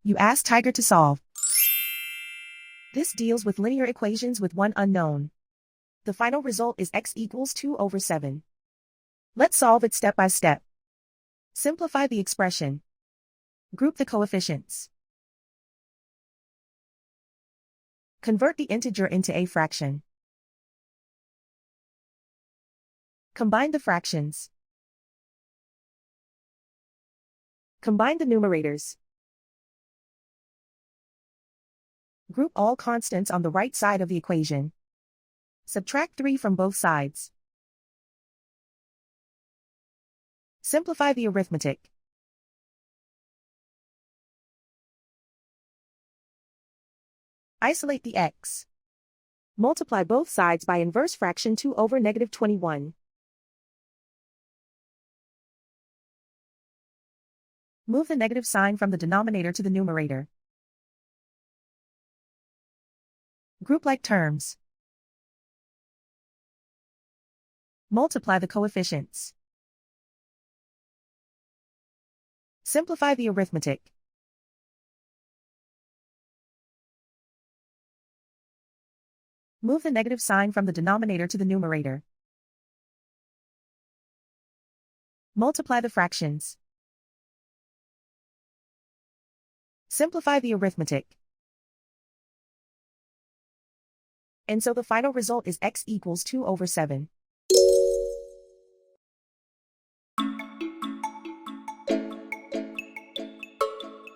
You ask Tiger to solve. This deals with linear equations with one unknown. The final result is x equals 2/7. Let's solve it step by step. Simplify the expression. Group the coefficients. Convert the integer into a fraction. Combine the fractions. Combine the numerators. Group all constants on the right side of the equation. Subtract 3 from both sides. Simplify the arithmetic. Isolate the x. Multiply both sides by inverse fraction 2/-21. Move the negative sign from the denominator to the numerator. Group like terms. Multiply the coefficients. Simplify the arithmetic. Move the negative sign from the denominator to the numerator. Multiply the fractions. Simplify the arithmetic. And so the final result is x equals 2/7.